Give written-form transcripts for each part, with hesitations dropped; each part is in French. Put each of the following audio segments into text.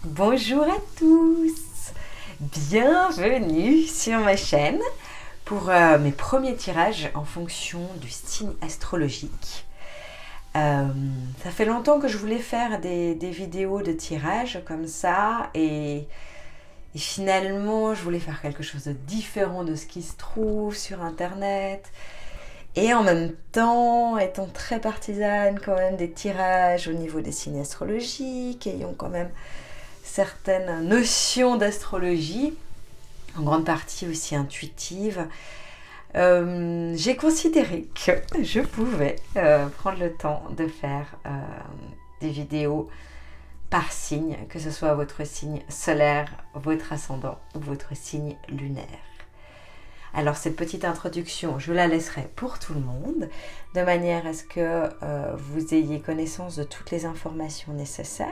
Bonjour à tous, bienvenue sur ma chaîne pour mes premiers tirages en fonction du signe astrologique. Ça fait longtemps que je voulais faire des vidéos de tirage comme ça et finalement je voulais faire quelque chose de différent de ce qui se trouve sur internet. Et en même temps, étant très partisane quand même des tirages au niveau des signes astrologiques, ayant quand même certaines notions d'astrologie, en grande partie aussi intuitives, j'ai considéré que je pouvais prendre le temps de faire des vidéos par signe, que ce soit votre signe solaire, votre ascendant ou votre signe lunaire. Alors cette petite introduction, je la laisserai pour tout le monde, de manière à ce que vous ayez connaissance de toutes les informations nécessaires.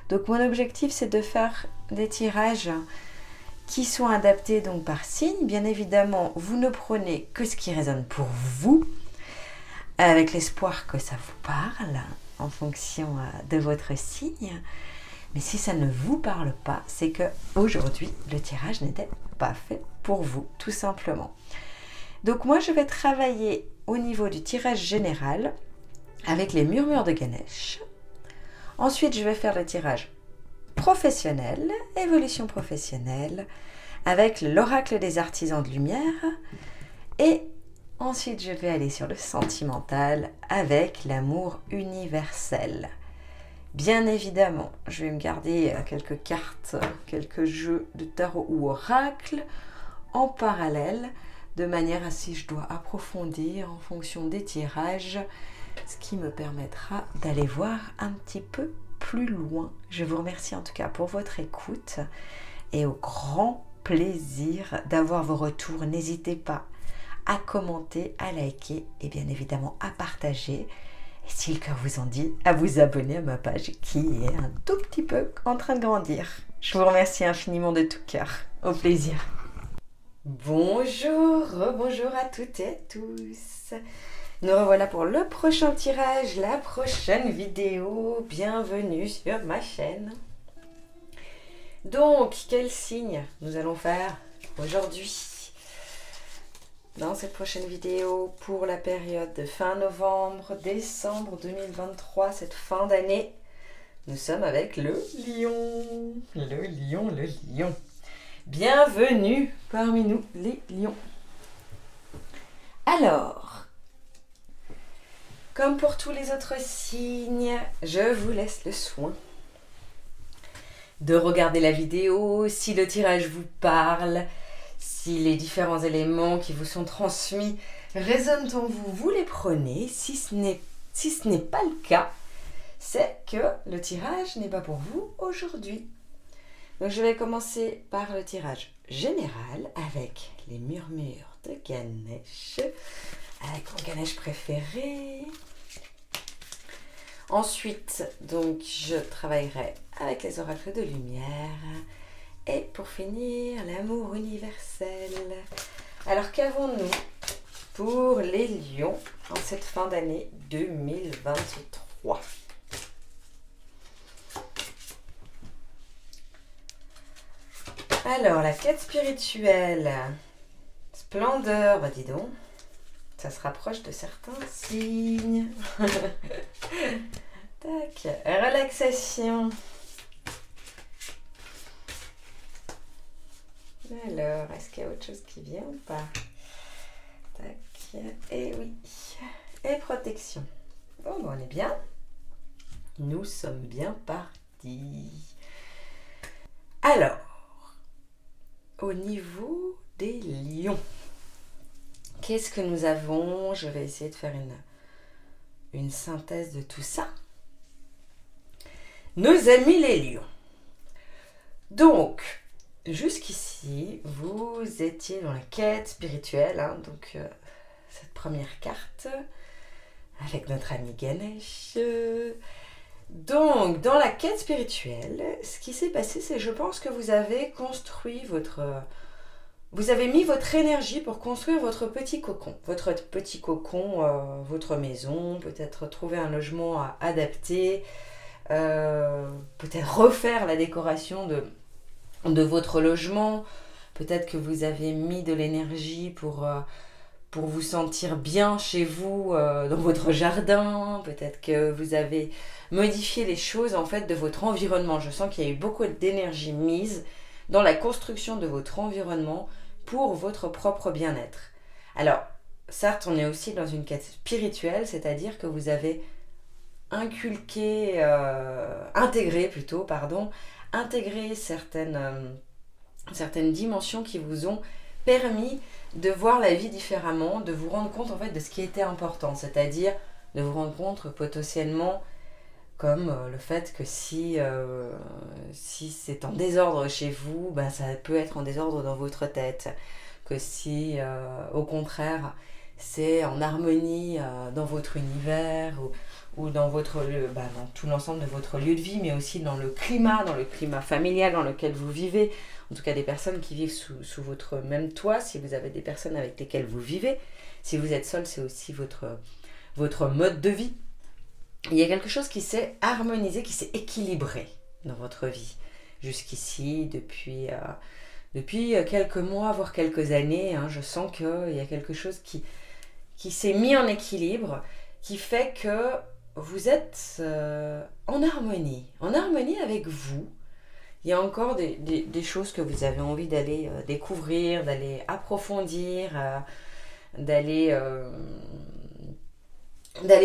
Donc mon objectif, c'est de faire des tirages qui sont adaptés donc par signe. Bien évidemment, vous ne prenez que ce qui résonne pour vous, avec l'espoir que ça vous parle en fonction de votre signe. Mais si ça ne vous parle pas, c'est que aujourd'hui, le tirage n'était pas fait pour vous, tout simplement. Donc moi, je vais travailler au niveau du tirage général avec les murmures de Ganesh. Ensuite, je vais faire le tirage professionnel, évolution professionnelle, avec l'oracle des artisans de lumière. Et ensuite, je vais aller sur le sentimental avec l'amour universel. Bien évidemment, je vais me garder quelques cartes, quelques jeux de tarot ou oracle en parallèle, de manière à si je dois approfondir en fonction des tirages, ce qui me permettra d'aller voir un petit peu plus loin. Je vous remercie en tout cas pour votre écoute et au grand plaisir d'avoir vos retours. N'hésitez pas à commenter, à liker et bien évidemment à partager. Et si le cœur vous en dit, à vous abonner à ma page qui est un tout petit peu en train de grandir. Je vous remercie infiniment de tout cœur. Au plaisir. Bonjour, bonjour à toutes et à tous. Nous revoilà pour le prochain tirage, la prochaine vidéo. Bienvenue sur ma chaîne. Donc, quel signe nous allons faire aujourd'hui dans cette prochaine vidéo pour la période de fin novembre, décembre 2023, cette fin d'année? Nous sommes avec le lion. Le lion, le lion. Bienvenue parmi nous, les lions. Alors, comme pour tous les autres signes, je vous laisse le soin de regarder la vidéo, si le tirage vous parle, si les différents éléments qui vous sont transmis résonnent en vous, vous les prenez. Si ce n'est pas le cas, c'est que le tirage n'est pas pour vous aujourd'hui. Donc je vais commencer par le tirage général avec les murmures de Ganesh, avec mon Ganesh préféré. Ensuite, donc, je travaillerai avec les oracles de lumière. Et pour finir, l'amour universel. Alors, qu'avons-nous pour les lions en cette fin d'année 2023 ? Alors, la quête spirituelle. Splendeur, bah dis donc. Ça se rapproche de certains signes. Tac. Relaxation. Alors, est-ce qu'il y a autre chose qui vient ou pas? Tac. Et oui. Et protection. Bon, on est bien. Nous sommes bien partis. Alors, au niveau des lions, qu'est-ce que nous avons? Je vais essayer de faire une synthèse de tout ça. Nos amis les lions. Donc, jusqu'ici, vous étiez dans la quête spirituelle, donc cette première carte, avec notre ami Ganesh. Donc, dans la quête spirituelle, ce qui s'est passé, c'est je pense que vous avez construit vous avez mis votre énergie pour construire votre petit cocon. Votre maison, peut-être trouver un logement adapté, peut-être refaire la décoration de votre logement. Peut-être que vous avez mis de l'énergie pour vous sentir bien chez vous, dans votre jardin. Peut-être que vous avez modifié les choses en fait de votre environnement. Je sens qu'il y a eu beaucoup d'énergie mise dans la construction de votre environnement pour votre propre bien-être. Alors, certes, on est aussi dans une quête spirituelle, c'est-à-dire que vous avez intégré certaines dimensions qui vous ont permis de voir la vie différemment, de vous rendre compte en fait de ce qui était important, c'est-à-dire de vous rendre compte potentiellement comme le fait que si c'est en désordre chez vous, ben, ça peut être en désordre dans votre tête, que si au contraire c'est en harmonie dans votre univers ou dans dans tout l'ensemble de votre lieu de vie, mais aussi dans le climat familial dans lequel vous vivez, en tout cas des personnes qui vivent sous votre même toit, si vous avez des personnes avec lesquelles vous vivez, si vous êtes seul, c'est aussi votre mode de vie. Il y a quelque chose qui s'est harmonisé, qui s'est équilibré dans votre vie jusqu'ici, depuis quelques mois, voire quelques années, hein, je sens qu'il y a quelque chose qui s'est mis en équilibre, qui fait que vous êtes en harmonie avec vous. Il y a encore des choses que vous avez envie d'aller découvrir, d'aller approfondir, d'aller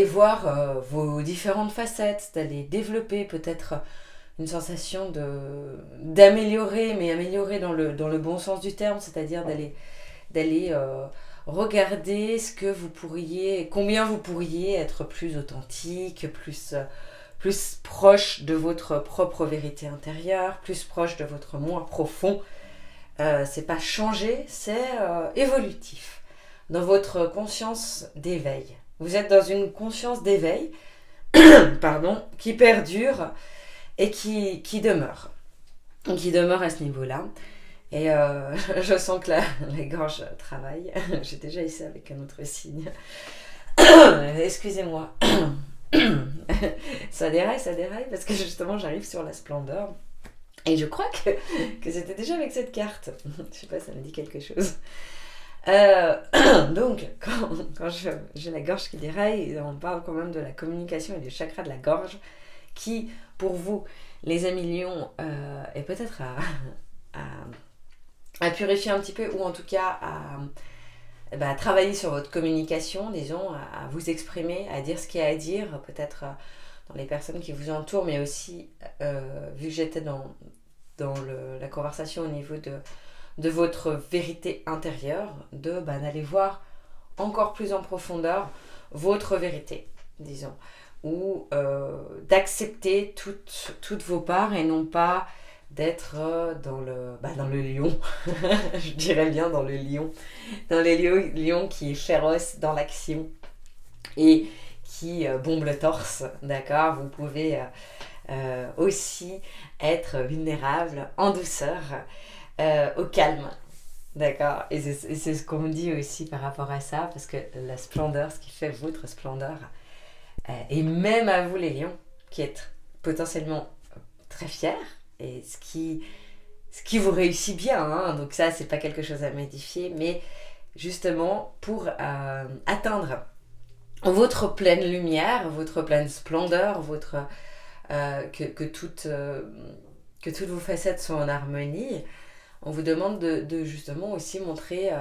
voir vos différentes facettes, d'aller développer peut-être une sensation d'améliorer, mais améliorer dans le bon sens du terme, c'est-à-dire d'aller regarder combien vous pourriez être plus authentique, plus proche de votre propre vérité intérieure, plus proche de votre moi profond. C'est pas changer, c'est évolutif. Dans votre conscience d'éveil. Vous êtes dans une conscience d'éveil qui perdure et qui demeure. Qui demeure à ce niveau-là. Et je sens que la gorge travaille. J'ai déjà essayé avec un autre signe. Excusez-moi. ça déraille parce que justement j'arrive sur la splendeur. Et je crois que c'était déjà avec cette carte. Je sais pas, ça me dit quelque chose. Donc, quand j'ai la gorge qui déraille, on parle quand même de la communication et du chakra de la gorge qui, pour vous, les amis lions, est peut-être à purifier un petit peu, ou en tout cas à travailler sur votre communication, disons, à vous exprimer, à dire ce qu'il y a à dire, peut-être dans les personnes qui vous entourent, mais aussi, vu que j'étais dans la conversation au niveau de votre vérité intérieure, d'aller voir encore plus en profondeur votre vérité, disons, ou d'accepter toutes vos parts et non pas d'être dans le lion, je dirais bien dans le lion qui est féroce dans l'action et qui bombe le torse, d'accord. Vous pouvez aussi être vulnérable en douceur, au calme, d'accord. Et c'est ce qu'on me dit aussi par rapport à ça, parce que la splendeur, ce qui fait votre splendeur, et même à vous les lions, qui êtes potentiellement très fiers, et ce qui vous réussit bien, hein. Donc ça, c'est pas quelque chose à modifier, mais justement pour atteindre votre pleine lumière, votre pleine splendeur, que toutes vos facettes sont en harmonie, on vous demande de justement aussi montrer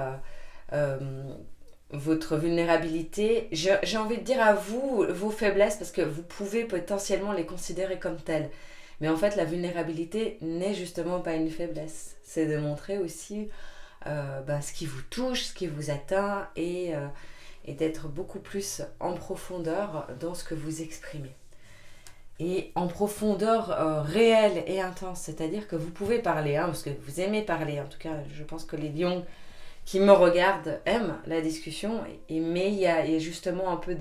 votre vulnérabilité. J'ai envie de dire à vous, vos faiblesses, parce que vous pouvez potentiellement les considérer comme telles. Mais en fait, la vulnérabilité n'est justement pas une faiblesse. C'est de montrer aussi ce qui vous touche, ce qui vous atteint, et d'être beaucoup plus en profondeur dans ce que vous exprimez. Et en profondeur réelle et intense, c'est-à-dire que vous pouvez parler, parce que vous aimez parler. En tout cas, je pense que les lions qui me regardent aiment la discussion, mais il y a justement un peu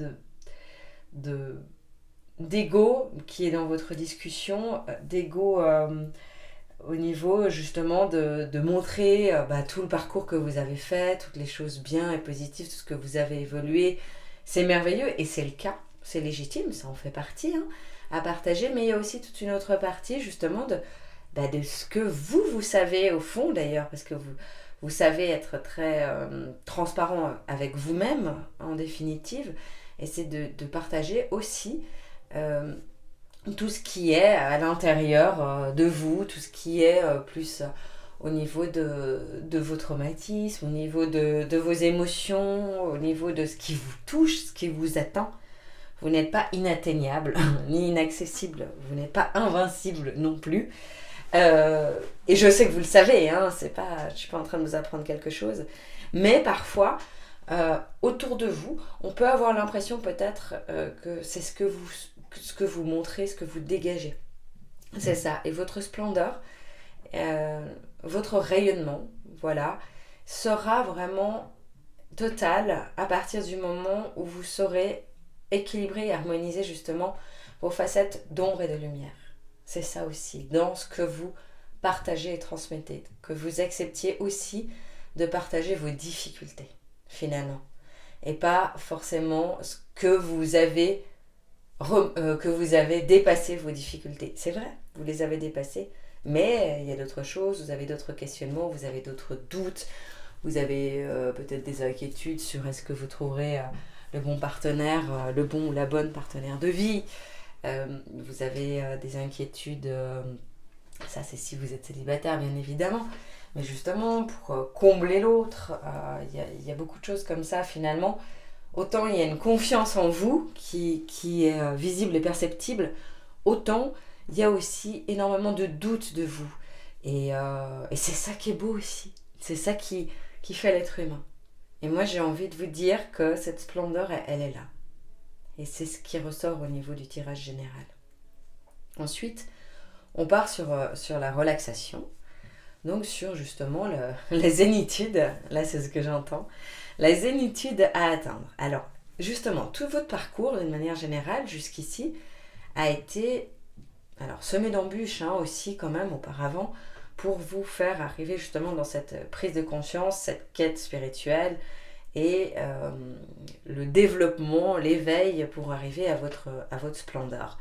d'ego qui est dans votre discussion, d'ego au niveau justement de montrer tout le parcours que vous avez fait, toutes les choses bien et positives, tout ce que vous avez évolué. C'est merveilleux et c'est le cas, c'est légitime, ça en fait partie, à partager, mais il y a aussi toute une autre partie justement de ce que vous savez au fond d'ailleurs, parce que vous savez être très transparent avec vous-même en définitive, et c'est de partager aussi tout ce qui est à l'intérieur de vous, tout ce qui est plus au niveau de vos traumatismes, au niveau de vos émotions, au niveau de ce qui vous touche, ce qui vous atteint. Vous n'êtes pas inatteignable, ni inaccessible, vous n'êtes pas invincible non plus. Et je sais que vous le savez, hein, je ne suis pas en train de vous apprendre quelque chose, mais parfois, autour de vous, on peut avoir l'impression peut-être que c'est ce que vous montrez, ce que vous dégagez. C'est ça. Et votre splendeur, votre rayonnement, voilà, sera vraiment total à partir du moment où vous saurez équilibrer et harmoniser justement vos facettes d'ombre et de lumière. C'est ça aussi, dans ce que vous partagez et transmettez, que vous acceptiez aussi de partager vos difficultés, finalement, et pas forcément ce que vous avez dépassé vos difficultés. C'est vrai, vous les avez dépassées, mais il y a d'autres choses, vous avez d'autres questionnements, vous avez d'autres doutes, vous avez peut-être des inquiétudes sur est-ce que vous trouverez le bon partenaire, le bon ou la bonne partenaire de vie. Vous avez des inquiétudes, ça c'est si vous êtes célibataire bien évidemment, mais justement pour combler l'autre, il y a beaucoup de choses comme ça finalement. Autant il y a une confiance en vous qui est visible et perceptible, autant il y a aussi énormément de doutes de vous. Et c'est ça qui est beau aussi, c'est ça qui fait l'être humain. Et moi j'ai envie de vous dire que cette splendeur, elle est là. Et c'est ce qui ressort au niveau du tirage général. Ensuite, on part sur la relaxation. Donc sur justement la zénitude. Là, c'est ce que j'entends. La zénitude à atteindre. Alors, justement, tout votre parcours, d'une manière générale, jusqu'ici, a été semé d'embûches aussi quand même auparavant, pour vous faire arriver justement dans cette prise de conscience, cette quête spirituelle, et le développement, l'éveil pour arriver à votre splendeur.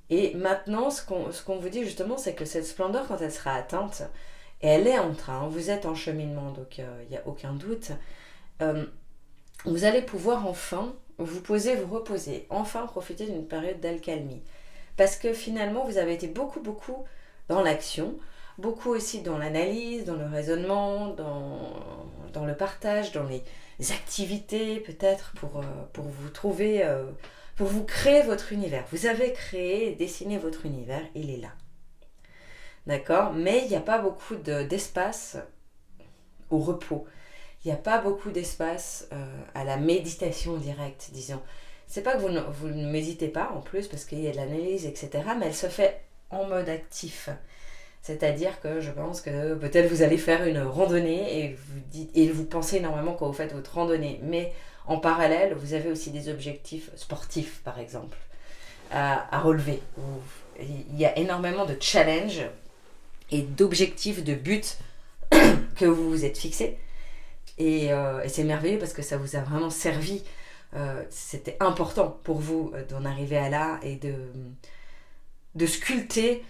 Et maintenant, ce qu'on vous dit justement, c'est que cette splendeur, quand elle sera atteinte, et elle est en train, vous êtes en cheminement, donc il n'y a aucun doute, vous allez pouvoir enfin vous poser, vous reposer, enfin profiter d'une période d'alcalmie. Parce que finalement, vous avez été beaucoup dans l'action, beaucoup aussi dans l'analyse, dans le raisonnement, dans le partage, dans les activités peut-être pour vous trouver, pour vous créer votre univers. Vous avez créé et dessiné votre univers, il est là. D'accord ? Mais il n'y a pas beaucoup d'espace au repos. Il n'y a pas beaucoup d'espace à la méditation directe, disons. C'est pas que vous ne méditez pas en plus, parce qu'il y a de l'analyse, etc. Mais elle se fait en mode actif. C'est-à-dire que je pense que peut-être vous allez faire une randonnée et vous pensez énormément quand vous faites votre randonnée. Mais en parallèle, vous avez aussi des objectifs sportifs, par exemple, à relever. Il y a énormément de challenges et d'objectifs, de buts que vous vous êtes fixés. Et c'est merveilleux parce que ça vous a vraiment servi. C'était important pour vous d'en arriver à là et de sculpter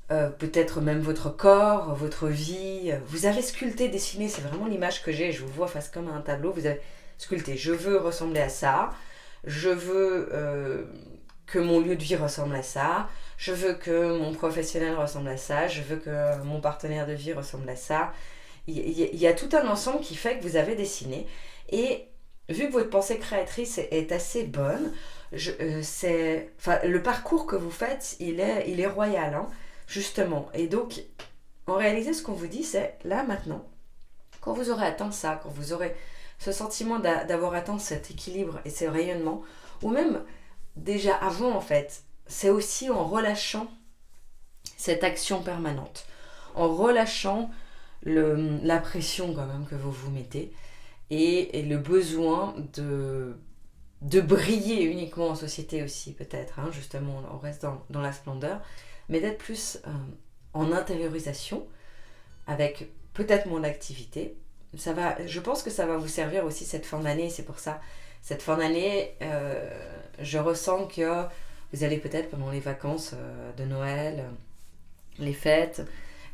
peut-être même votre corps, votre vie. Vous avez sculpté, dessiné, c'est vraiment l'image que j'ai. Je vous vois face comme un tableau. Vous avez sculpté. Je veux ressembler à ça. Je veux que mon lieu de vie ressemble à ça. Je veux que mon professionnel ressemble à ça. Je veux que mon partenaire de vie ressemble à ça. Il y a tout un ensemble qui fait que vous avez dessiné. Et vu que votre pensée créatrice est assez bonne, le parcours que vous faites, il est royal, hein, justement. Et donc, en réalité, ce qu'on vous dit, c'est là, maintenant, quand vous aurez atteint ça, quand vous aurez ce sentiment d'avoir atteint cet équilibre et ce rayonnement, ou même déjà avant, en fait, c'est aussi en relâchant cette action permanente, en relâchant la pression quand même que vous vous mettez et le besoin de briller uniquement en société aussi peut-être, hein, justement on reste dans la splendeur, mais d'être plus en intériorisation avec peut-être moins d'activité. Je pense que ça va vous servir aussi cette fin d'année. C'est pour ça, cette fin d'année, je ressens que vous allez peut-être pendant les vacances de Noël, les fêtes,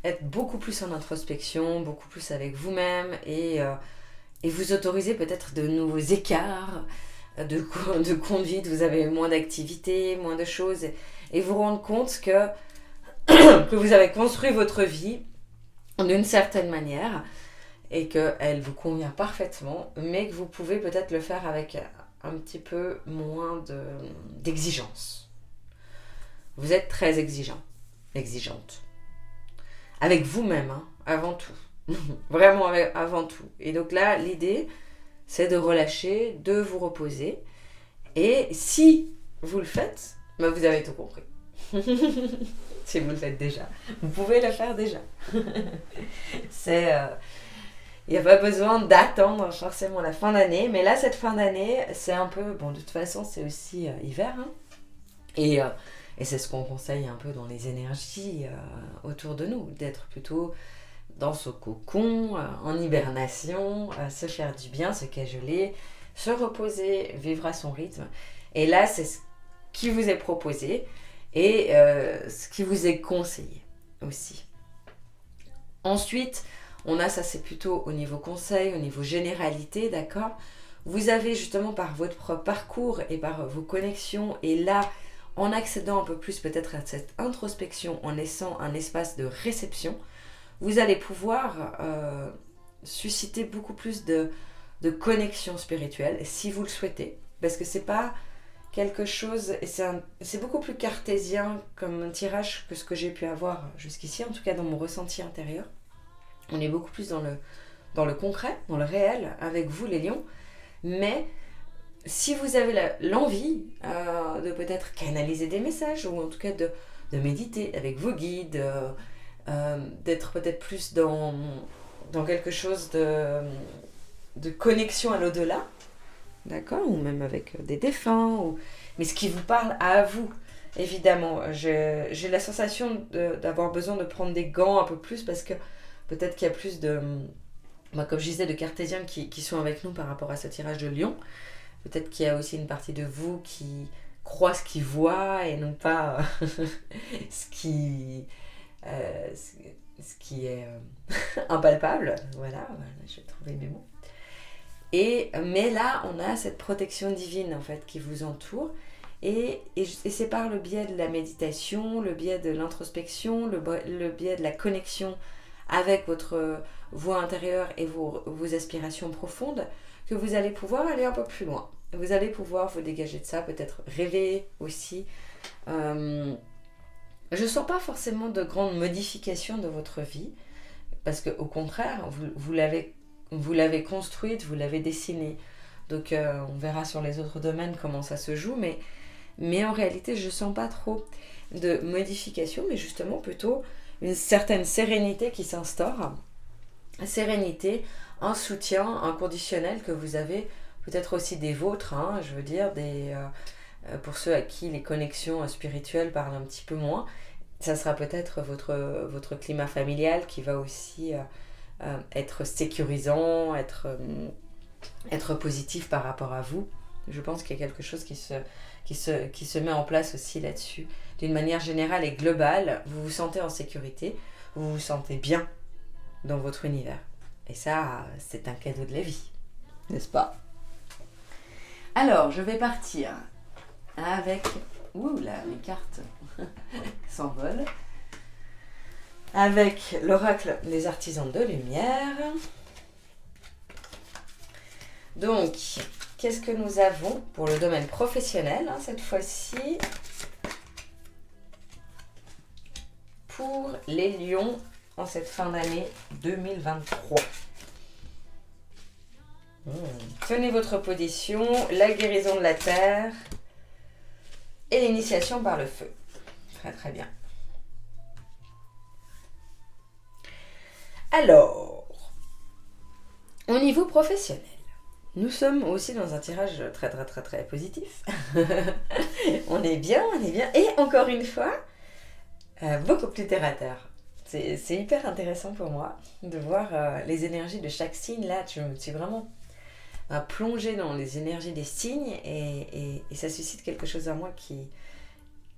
être beaucoup plus en introspection, beaucoup plus avec vous-même et vous autoriser peut-être de nouveaux écarts de conduite, vous avez moins d'activités, moins de choses et vous rendre compte que vous avez construit votre vie d'une certaine manière et qu'elle vous convient parfaitement, mais que vous pouvez peut-être le faire avec un petit peu moins d'exigence. Vous êtes très exigeante. Avec vous-même, hein, avant tout. Vraiment avant tout. Et donc là, l'idée, c'est de relâcher, de vous reposer. Et si vous le faites, bah vous avez tout compris. Si vous le faites déjà. Vous pouvez le faire déjà. Il n'y a pas besoin d'attendre forcément la fin d'année. Mais là, cette fin d'année, c'est un peu... Bon, de toute façon, c'est aussi hiver. Hein, et c'est ce qu'on conseille un peu dans les énergies autour de nous. D'être plutôt dans ce cocon, en hibernation, se faire du bien, se cajoler, se reposer, vivre à son rythme. Et là, c'est ce qui vous est proposé et ce qui vous est conseillé aussi. Ensuite, on a ça, c'est plutôt au niveau conseil, au niveau généralité, d'accord ? Vous avez justement par votre propre parcours et par vos connexions, et là, en accédant un peu plus peut-être à cette introspection, en laissant un espace de réception, vous allez pouvoir susciter beaucoup plus de connexion spirituelle, si vous le souhaitez, parce que c'est pas quelque chose, et c'est beaucoup plus cartésien comme tirage que ce que j'ai pu avoir jusqu'ici, en tout cas dans mon ressenti intérieur. On est beaucoup plus dans le concret, dans le réel, avec vous les lions, mais si vous avez l'envie de peut-être canaliser des messages, ou en tout cas de méditer avec vos guides, d'être peut-être plus dans quelque chose de connexion à l'au-delà, d'accord, ou même avec des défunts, mais ce qui vous parle à vous, évidemment. J'ai la sensation d'avoir besoin de prendre des gants un peu plus, parce que peut-être qu'il y a plus comme je disais, de cartésiens qui sont avec nous par rapport à ce tirage de lion. Peut-être qu'il y a aussi une partie de vous qui croit ce qu'il voit et non pas ce qui est impalpable. Voilà, je vais trouver mes mots. Mais là, on a cette protection divine en fait qui vous entoure. Et c'est par le biais de la méditation, le biais de l'introspection, le biais de la connexion avec votre voix intérieure et vos aspirations profondes que vous allez pouvoir aller un peu plus loin. Vous allez pouvoir vous dégager de ça, peut-être rêver aussi. Je ne sens pas forcément de grandes modifications de votre vie, parce qu'au contraire, vous l'avez construite, vous l'avez dessinée. Donc on verra sur les autres domaines comment ça se joue, mais en réalité, je ne sens pas trop de modifications, mais justement plutôt une certaine sérénité qui s'instaure. Sérénité, un soutien inconditionnel que vous avez, peut-être aussi des vôtres, hein, je veux dire, pour ceux à qui les connexions spirituelles parlent un petit peu moins, ça sera peut-être votre climat familial qui va aussi être sécurisant, être positif par rapport à vous. Je pense qu'il y a quelque chose qui se met en place aussi là-dessus. D'une manière générale et globale, vous vous sentez en sécurité, vous vous sentez bien dans votre univers. Et ça, c'est un cadeau de la vie, n'est-ce pas ? Alors, je vais partir avec... Ouh là, mes cartes s'envolent. Avec l'oracle des artisans de lumière. Donc, qu'est-ce que nous avons pour le domaine professionnel, hein, cette fois-ci? Pour les lions en cette fin d'année 2023. Tenez votre position, la guérison de la terre et l'initiation par le feu. Très très bien. Alors, au niveau professionnel, nous sommes aussi dans un tirage très très très très positif. on est bien. Et encore une fois, beaucoup plus terre à terre. C'est hyper intéressant pour moi de voir les énergies de chaque signe. Là, je me suis vraiment plongée dans les énergies des signes et ça suscite quelque chose en moi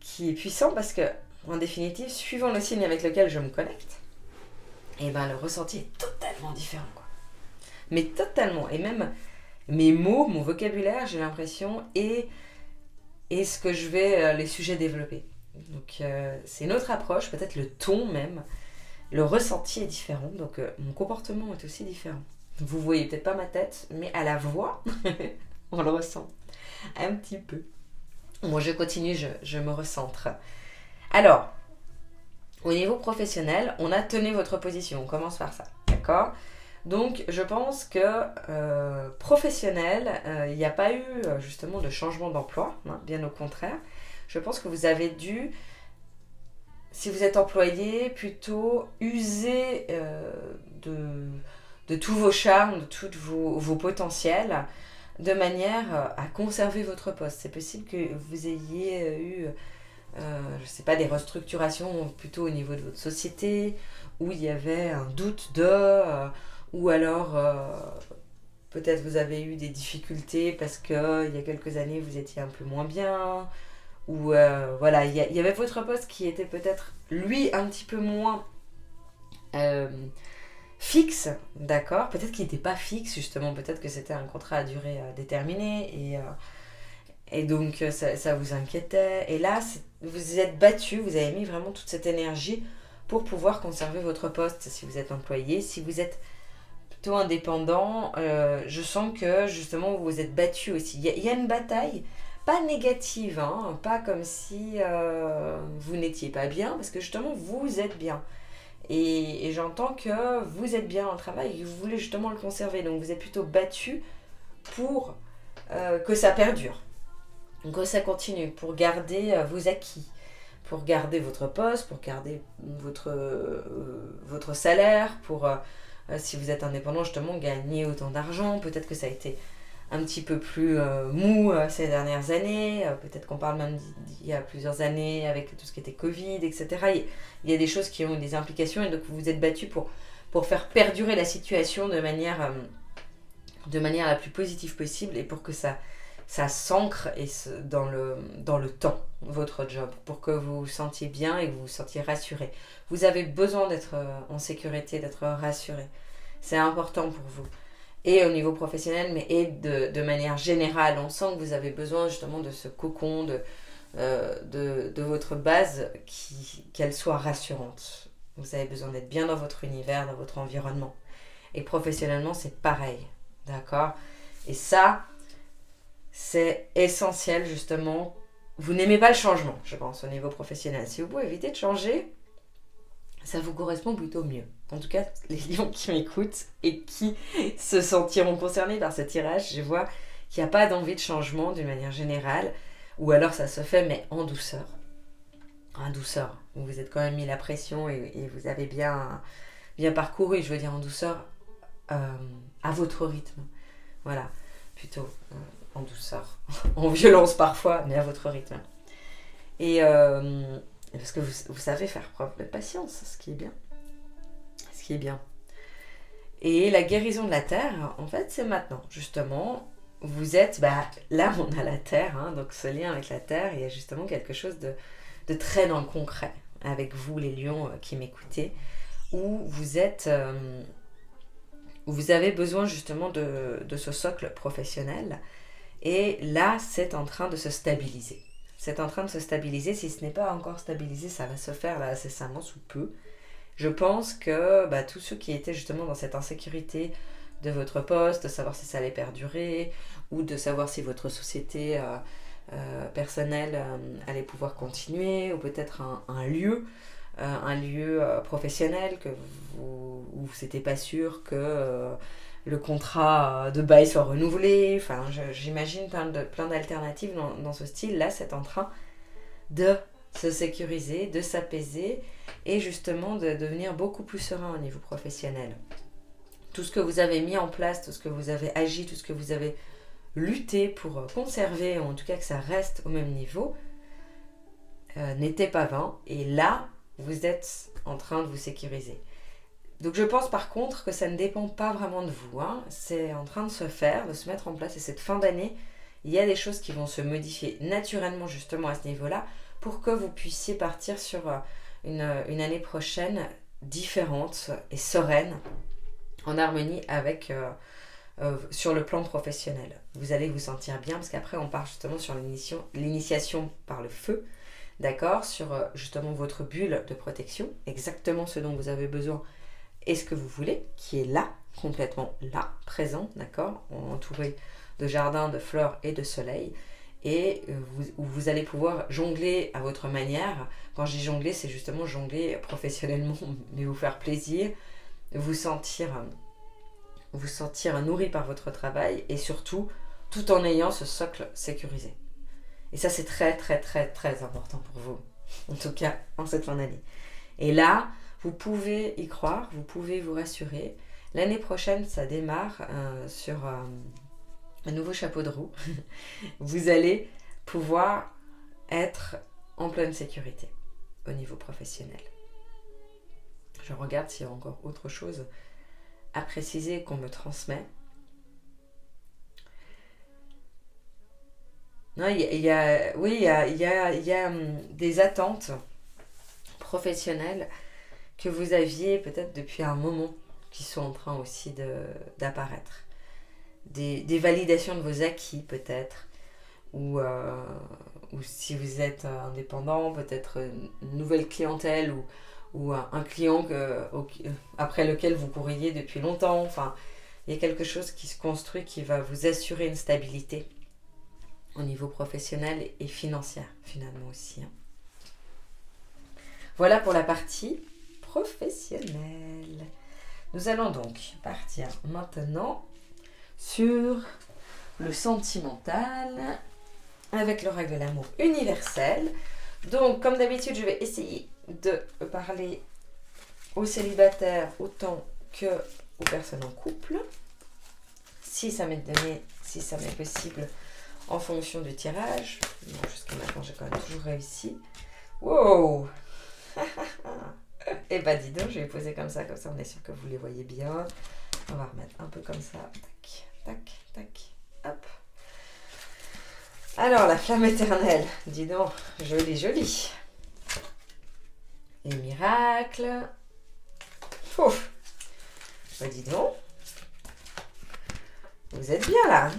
qui est puissant parce que, en définitive, suivant le signe avec lequel je me connecte, et ben le ressenti est totalement différent, quoi. Mais totalement. Et même mes mots, mon vocabulaire, j'ai l'impression, et ce que je vais, les sujets développer. Donc c'est une autre approche, peut-être le ton même. Le ressenti est différent, donc mon comportement est aussi différent. Vous voyez peut-être pas ma tête, mais à la voix, on le ressent un petit peu. Bon, je continue, je me recentre. Alors, au niveau professionnel, on a tenu votre position, on commence par ça, d'accord ? Donc, je pense que professionnel, il n'y a pas eu justement de changement d'emploi, hein, bien au contraire. Je pense que vous avez dû, si vous êtes employé, plutôt user de tous vos charmes, de tous vos potentiels, de manière à conserver votre poste. C'est possible que vous ayez eu, je ne sais pas, des restructurations plutôt au niveau de votre société, où il y avait un doute ou alors peut-être vous avez eu des difficultés parce qu'il y a quelques années vous étiez un peu moins bien, ou voilà, il y avait votre poste qui était peut-être, lui, un petit peu moins fixe, d'accord, peut-être qu'il n'était pas fixe justement, peut-être que c'était un contrat à durée déterminée, et donc ça vous inquiétait, et là vous êtes battu, vous avez mis vraiment toute cette énergie pour pouvoir conserver votre poste. Si vous êtes employé, si vous êtes plutôt indépendant, je sens que justement vous vous êtes battu aussi. Il y a une bataille, pas négative, hein, pas comme si vous n'étiez pas bien, parce que justement vous êtes bien. Et j'entends que vous êtes bien dans le travail et que vous voulez justement le conserver. Donc vous êtes plutôt battu pour que ça perdure, que ça continue, pour garder vos acquis, pour garder votre poste, pour garder votre salaire, pour, si vous êtes indépendant, justement, gagner autant d'argent. Peut-être que ça a été un petit peu plus mou ces dernières années, peut-être qu'on parle même d'il y a plusieurs années avec tout ce qui était Covid, etc. Il y a des choses qui ont des implications, et donc vous vous êtes battu pour faire perdurer la situation de manière la plus positive possible, et pour que ça s'ancre dans le temps, votre job, pour que vous vous sentiez bien et que vous vous sentiez rassuré. Vous avez besoin d'être en sécurité, d'être rassuré. C'est important pour vous. Et au niveau professionnel, mais de manière générale, on sent que vous avez besoin justement de ce cocon, de votre base, qu'elle soit rassurante. Vous avez besoin d'être bien dans votre univers, dans votre environnement. Et professionnellement, c'est pareil, d'accord ? Et ça, c'est essentiel justement. Vous n'aimez pas le changement, je pense, au niveau professionnel. Si vous pouvez éviter de changer, ça vous correspond plutôt mieux. En tout cas, les lions qui m'écoutent et qui se sentiront concernés par ce tirage, je vois qu'il n'y a pas d'envie de changement d'une manière générale, ou alors ça se fait, mais en douceur. En douceur. Vous vous êtes quand même mis la pression et vous avez bien parcouru, je veux dire en douceur, à votre rythme. Voilà, plutôt en douceur. En violence parfois, mais à votre rythme. Et parce que vous savez faire preuve de patience, ce qui est bien. Ce qui est bien. Et la guérison de la terre, en fait, c'est maintenant. Justement, vous êtes, là on a la terre, hein, donc ce lien avec la terre, il y a justement quelque chose de très dans le concret, avec vous les lions qui m'écoutez, où vous êtes, où vous avez besoin justement de ce socle professionnel, et là c'est en train de se stabiliser. C'est en train de se stabiliser. Si ce n'est pas encore stabilisé, ça va se faire là incessamment sous peu. Je pense que tous ceux qui étaient justement dans cette insécurité de votre poste, de savoir si ça allait perdurer, ou de savoir si votre société personnelle allait pouvoir continuer, ou peut-être un lieu professionnel où vous n'étiez pas sûr que le contrat de bail soit renouvelé. Enfin, j'imagine plein d'alternatives dans ce style. Là, c'est en train de se sécuriser, de s'apaiser, et justement de devenir beaucoup plus serein au niveau professionnel. Tout ce que vous avez mis en place, tout ce que vous avez agi, tout ce que vous avez lutté pour conserver, ou en tout cas que ça reste au même niveau, n'était pas vain. Et là, vous êtes en train de vous sécuriser. Donc je pense par contre que ça ne dépend pas vraiment de vous, hein. C'est en train de se faire, de se mettre en place, et cette fin d'année, il y a des choses qui vont se modifier naturellement justement à ce niveau-là, pour que vous puissiez partir sur une année prochaine différente et sereine, en harmonie avec sur le plan professionnel. Vous allez vous sentir bien parce qu'après on part justement sur l'initiation par le feu, d'accord, sur justement votre bulle de protection, exactement ce dont vous avez besoin et ce que vous voulez, qui est là, complètement là, présent, d'accord, entouré de jardins, de fleurs et de soleil, et vous allez pouvoir jongler à votre manière. Quand je dis jongler, c'est justement jongler professionnellement, mais vous faire plaisir, vous sentir nourri par votre travail, et surtout, tout en ayant ce socle sécurisé. Et ça, c'est très, très, très, très important pour vous, en tout cas, en cette fin d'année. Et là, vous pouvez y croire, vous pouvez vous rassurer. L'année prochaine, ça démarre sur un nouveau chapeau de roue. Vous allez pouvoir être en pleine sécurité au niveau professionnel. Je regarde s'il y a encore autre chose à préciser qu'on me transmet. Non, il y a des attentes professionnelles que vous aviez peut-être depuis un moment, qui sont en train aussi d'apparaître. Des validations de vos acquis peut-être, ou si vous êtes indépendant, peut-être une nouvelle clientèle, ou un client après lequel vous courriez depuis longtemps. Enfin, il y a quelque chose qui se construit qui va vous assurer une stabilité au niveau professionnel et financier finalement aussi. Voilà pour la partie professionnelle. Nous allons donc partir maintenant sur le sentimental avec le règle de l'amour universel. Donc, comme d'habitude, je vais essayer de parler aux célibataires autant que aux personnes en couple, si ça m'est donné, si ça m'est possible, en fonction du tirage. Bon, jusqu'à maintenant, j'ai quand même toujours réussi. Wow. Et bah dis donc, je vais poser comme ça on est sûr que vous les voyez bien. On va remettre un peu comme ça. Tac, tac, tac, hop. Alors, la flamme éternelle, dis donc, joli, joli. Les miracles. Ouf. Bah dis donc, vous êtes bien là.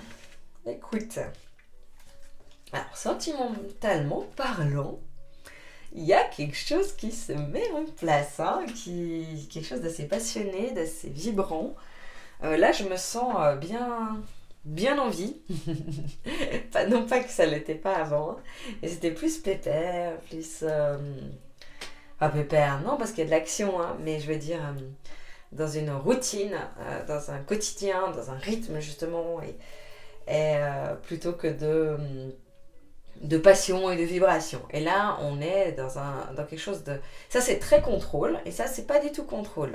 Écoute, alors sentimentalement parlant, il y a quelque chose qui se met en place, quelque chose d'assez passionné, d'assez vibrant. Là, je me sens bien en vie. Non pas que ça l'était pas avant, et c'était plus pépère, plus... Enfin, pépère, non, parce qu'il y a de l'action, mais je veux dire, dans une routine, dans un quotidien, dans un rythme, justement, et plutôt que de passion et de vibration. Et là, on est dans quelque chose de... Ça, c'est très contrôle, et ça, c'est pas du tout contrôle.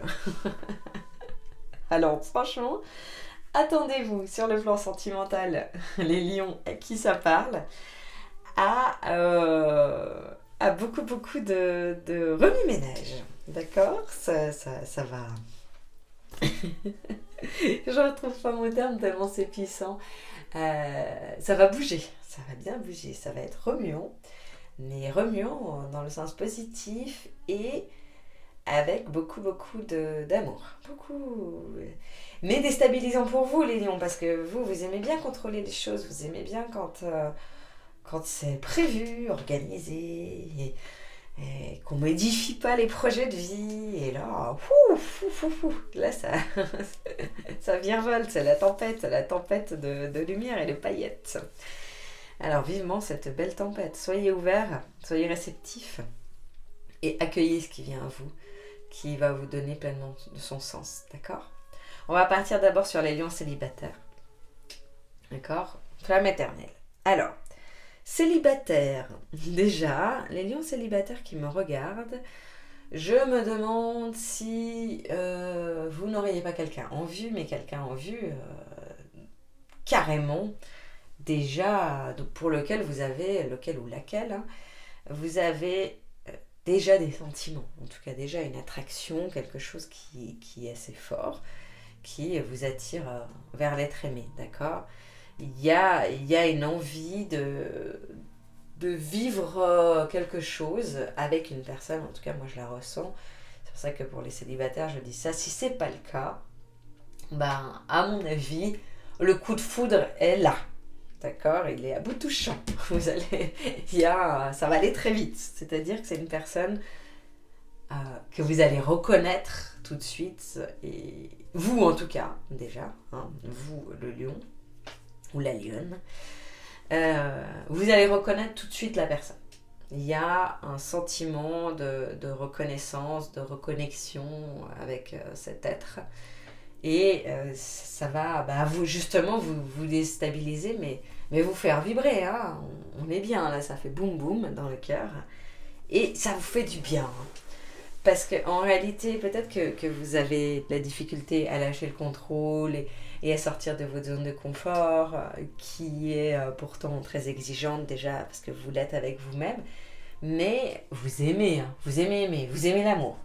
Alors, franchement, attendez-vous, sur le plan sentimental, les lions à qui ça parle, à beaucoup de remue-ménage. D'accord ? Ça va... Je retrouve pas mon terme tellement c'est puissant. Ça va bouger, ça va bien bouger, ça va être remuant, mais remuant dans le sens positif et avec beaucoup d'amour. Beaucoup. Mais déstabilisant pour vous, les lions, parce que vous aimez bien contrôler les choses, vous aimez bien quand c'est prévu, organisé, et qu'on ne modifie pas les projets de vie. Et là, là ça virevolte, c'est la tempête de lumière et de paillettes. Alors vivement cette belle tempête. Soyez ouverts, soyez réceptifs et accueillez ce qui vient à vous, qui va vous donner pleinement de son sens, d'accord ? On va partir d'abord sur les lions célibataires. D'accord ? Flamme éternelle. Alors, célibataires, déjà, les lions célibataires qui me regardent, je me demande si vous n'auriez pas quelqu'un en vue, mais quelqu'un en vue carrément, déjà, pour lequel vous avez, lequel ou laquelle, vous avez déjà des sentiments, en tout cas déjà une attraction, quelque chose qui est assez fort, qui vous attire vers l'être aimé, d'accord ? Il y a une envie de vivre quelque chose avec une personne. En tout cas, moi, je la ressens. C'est pour ça que pour les célibataires, je dis ça. Si c'est pas le cas, ben, à mon avis, le coup de foudre est là. D'accord, il est à bout de touchant. Ça va aller très vite. C'est-à-dire que c'est une personne que vous allez reconnaître tout de suite. Et vous, en tout cas, déjà, hein, vous, le lion ou la lionne, vous allez reconnaître tout de suite la personne. Il y a un sentiment de reconnaissance, de reconnexion avec cet être. Et ça va vous, justement vous déstabiliser, mais vous faire vibrer. Hein. On est bien, là, ça fait boum boum dans le cœur. Et ça vous fait du bien. Hein. Parce qu'en réalité, peut-être que vous avez de la difficulté à lâcher le contrôle et à sortir de votre zone de confort, qui est pourtant très exigeante déjà, parce que vous l'êtes avec vous-même. Mais vous aimez, hein. Vous aimez l'amour.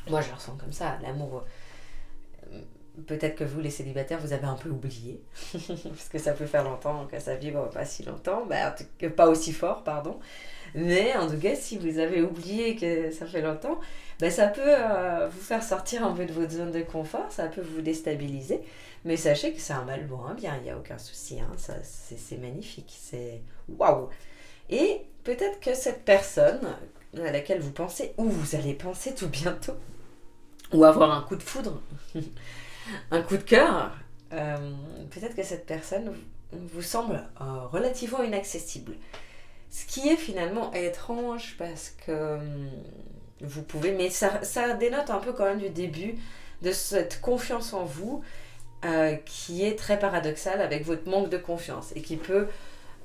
Moi, je le ressens comme ça, l'amour. Peut-être que vous, les célibataires, vous avez un peu oublié, parce que ça peut faire longtemps que ça vibre pas si longtemps, pas aussi fort, pardon. Mais en tout cas, si vous avez oublié que ça fait longtemps, ça peut vous faire sortir un peu de votre zone de confort, ça peut vous déstabiliser. Mais sachez que c'est un mal pour un bien, il n'y a aucun souci, hein, c'est magnifique, c'est waouh. Et peut-être que cette personne à laquelle vous pensez, ou vous allez penser tout bientôt, ou avoir un coup de foudre, un coup de cœur, peut-être que cette personne vous semble relativement inaccessible. Ce qui est finalement étrange parce que vous pouvez, mais ça dénote un peu quand même du début de cette confiance en vous qui est très paradoxale avec votre manque de confiance et qui peut,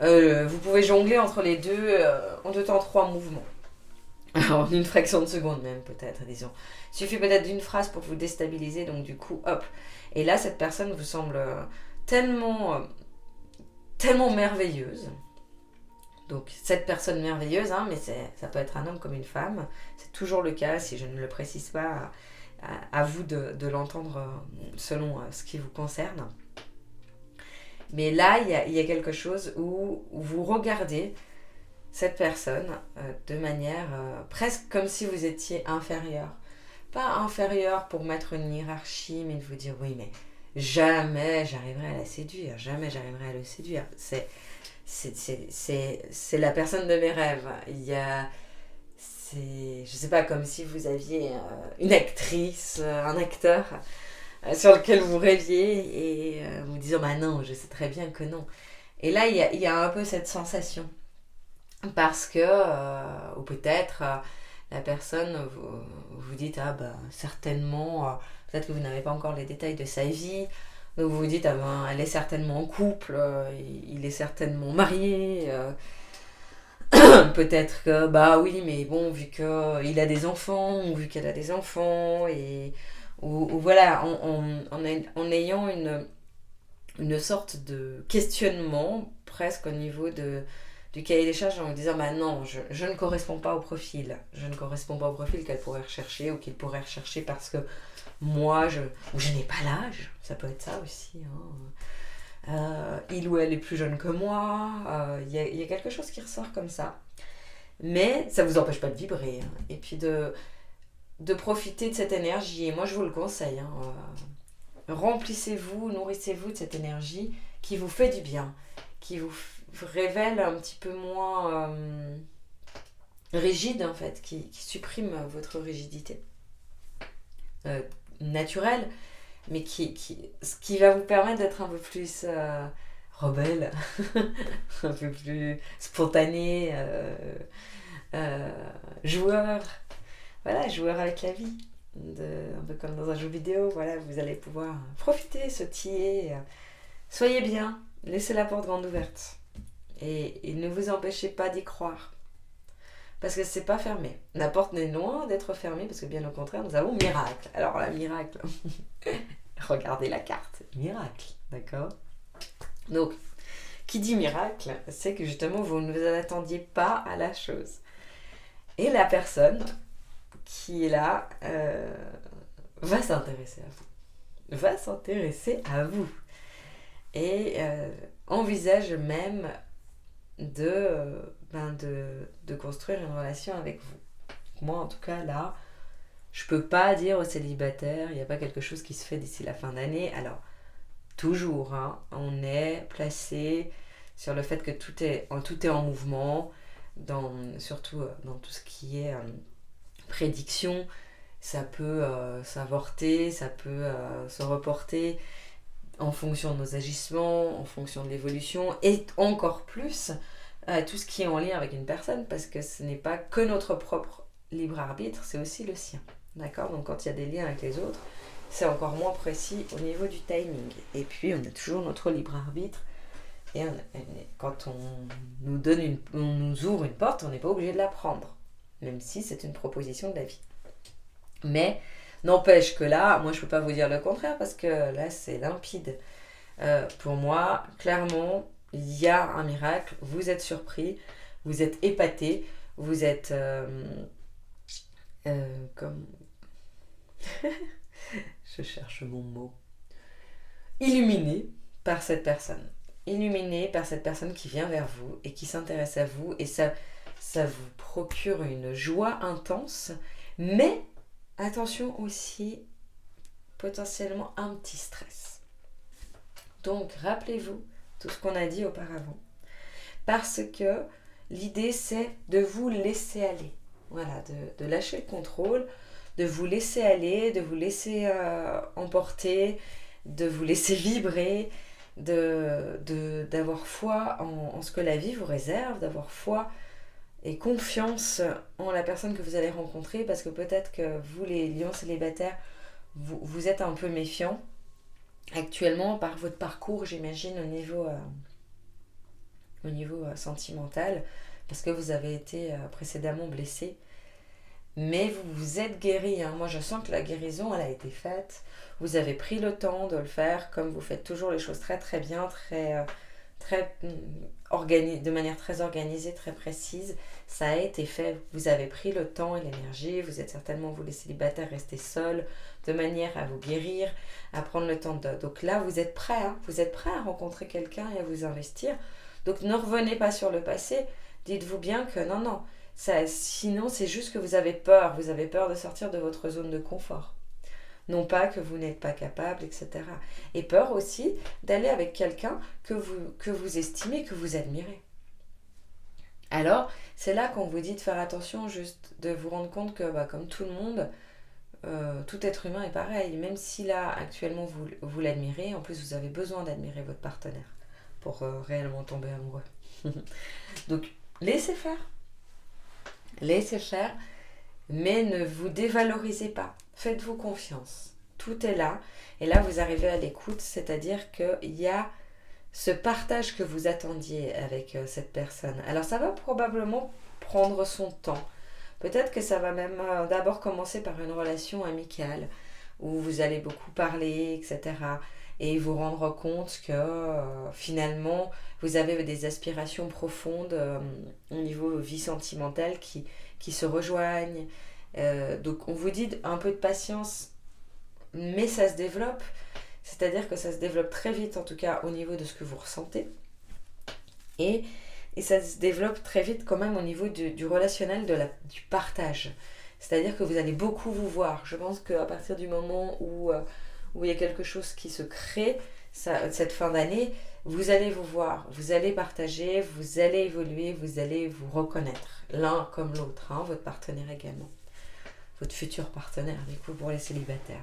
vous pouvez jongler entre les deux en 2 temps 3 mouvements. En une fraction de seconde même peut-être, disons. Il suffit peut-être d'une phrase pour vous déstabiliser, donc du coup, hop. Et là, cette personne vous semble tellement merveilleuse. Donc cette personne merveilleuse, hein, mais ça peut être un homme comme une femme. C'est toujours le cas, si je ne le précise pas, à vous de l'entendre selon ce qui vous concerne. Mais là, il y a quelque chose où vous regardez cette personne de manière presque comme si vous étiez inférieur. Pas inférieur pour mettre une hiérarchie, mais de vous dire oui, mais jamais j'arriverai à la séduire, jamais j'arriverai à le séduire. C'est la personne de mes rêves. Je sais pas, comme si vous aviez une actrice, un acteur sur lequel vous rêviez et vous disant bah non, je sais très bien que non. Et là, il y a un peu cette sensation. Parce que, ou peut-être, la personne, vous dites, certainement, peut-être que vous n'avez pas encore les détails de sa vie, donc vous vous dites, elle est certainement en couple, il est certainement marié, peut-être que, oui, mais bon, vu qu'il a des enfants, ou vu qu'elle a des enfants, ou voilà, en ayant une sorte de questionnement, presque au niveau du cahier des charges, en me disant non, je ne corresponds pas au profil. Je ne corresponds pas au profil qu'elle pourrait rechercher ou qu'il pourrait rechercher parce que moi, je n'ai pas l'âge. Ça peut être ça aussi. Hein. Il ou elle est plus jeune que moi. Il y a quelque chose qui ressort comme ça. Mais ça ne vous empêche pas de vibrer. Hein. Et puis de profiter de cette énergie. Et moi, je vous le conseille. Hein. Remplissez-vous, nourrissez-vous de cette énergie qui vous fait du bien, qui vous révèle un petit peu moins rigide en fait, qui supprime votre rigidité naturelle, mais ce qui va vous permettre d'être un peu plus rebelle, un peu plus spontané, joueur, voilà, joueur avec la vie, un peu comme dans un jeu vidéo, voilà, vous allez pouvoir profiter, sautiller, soyez bien, laissez la porte grande ouverte. Et ne vous empêchez pas d'y croire. Parce que c'est pas fermé. La porte n'est loin d'être fermée, parce que bien au contraire, nous avons miracle. Alors là, miracle. Regardez la carte. Miracle, d'accord ? Donc, qui dit miracle, c'est que justement, vous ne vous attendiez pas à la chose. Et la personne qui est là va s'intéresser à vous. Va s'intéresser à vous. Et envisage même de construire une relation avec vous. Moi, en tout cas, là, je peux pas dire aux célibataires, il n'y a pas quelque chose qui se fait d'ici la fin d'année. Alors, toujours, hein, on est placé sur le fait que tout est en mouvement, surtout dans tout ce qui est prédiction. Ça peut s'avorter, ça peut se reporter en fonction de nos agissements, en fonction de l'évolution, et encore plus tout ce qui est en lien avec une personne, parce que ce n'est pas que notre propre libre arbitre, c'est aussi le sien. D'accord ? Donc quand il y a des liens avec les autres, c'est encore moins précis au niveau du timing. Et puis on a toujours notre libre arbitre, et quand on nous ouvre une porte, on n'est pas obligé de la prendre, même si c'est une proposition de la vie. Mais n'empêche que là, moi je peux pas vous dire le contraire, parce que là c'est limpide. Pour moi, clairement, il y a un miracle, vous êtes surpris, vous êtes épaté, vous êtes comme... je cherche mon mot. Illuminé par cette personne. Illuminé par cette personne qui vient vers vous et qui s'intéresse à vous, et ça vous procure une joie intense, mais attention aussi, potentiellement un petit stress. Donc, rappelez-vous tout ce qu'on a dit auparavant. Parce que l'idée, c'est de vous laisser aller. Voilà, de lâcher le contrôle, de vous laisser aller, de vous laisser emporter, de vous laisser vibrer, d'avoir foi en ce que la vie vous réserve, d'avoir foi et confiance en la personne que vous allez rencontrer, parce que peut-être que vous, les lions célibataires, vous êtes un peu méfiants actuellement par votre parcours, j'imagine, au niveau sentimental, parce que vous avez été précédemment blessé. Mais vous vous êtes guéri, hein. Moi je sens que la guérison elle a été faite, vous avez pris le temps de le faire, comme vous faites toujours les choses très très bien, de manière très organisée, très précise. Ça a été fait, vous avez pris le temps et l'énergie, vous êtes certainement, vous les célibataires, restés seuls, de manière à vous guérir, à prendre le temps donc là vous êtes prêts, hein. Vous êtes prêts à rencontrer quelqu'un et à vous investir. Donc ne revenez pas sur le passé, dites-vous bien que non, sinon c'est juste que vous avez peur de sortir de votre zone de confort. Non pas que vous n'êtes pas capable, etc. Et peur aussi d'aller avec quelqu'un que vous estimez, que vous admirez. Alors, c'est là qu'on vous dit de faire attention, juste de vous rendre compte que, comme tout le monde, tout être humain est pareil. Même si là, actuellement, vous l'admirez, en plus, vous avez besoin d'admirer votre partenaire pour réellement tomber amoureux. Donc, laissez faire, mais ne vous dévalorisez pas. Faites-vous confiance. Tout est là. Et là, vous arrivez à l'écoute, c'est-à-dire qu'il y a ce partage que vous attendiez avec cette personne. Alors, ça va probablement prendre son temps. Peut-être que ça va même d'abord commencer par une relation amicale, où vous allez beaucoup parler, etc. Et vous rendre compte que finalement, vous avez des aspirations profondes au niveau vie sentimentale qui se rejoignent. Donc on vous dit un peu de patience, mais ça se développe. C'est-à-dire que ça se développe très vite, en tout cas au niveau de ce que vous ressentez. Et ça se développe très vite quand même au niveau du relationnel, du partage. C'est-à-dire que vous allez beaucoup vous voir. Je pense qu'à partir du moment où il y a quelque chose qui se crée, cette fin d'année, vous allez vous voir, vous allez partager, vous allez évoluer, vous allez vous reconnaître, l'un comme l'autre, hein, votre partenaire également. Votre futur partenaire, du coup, pour les célibataires.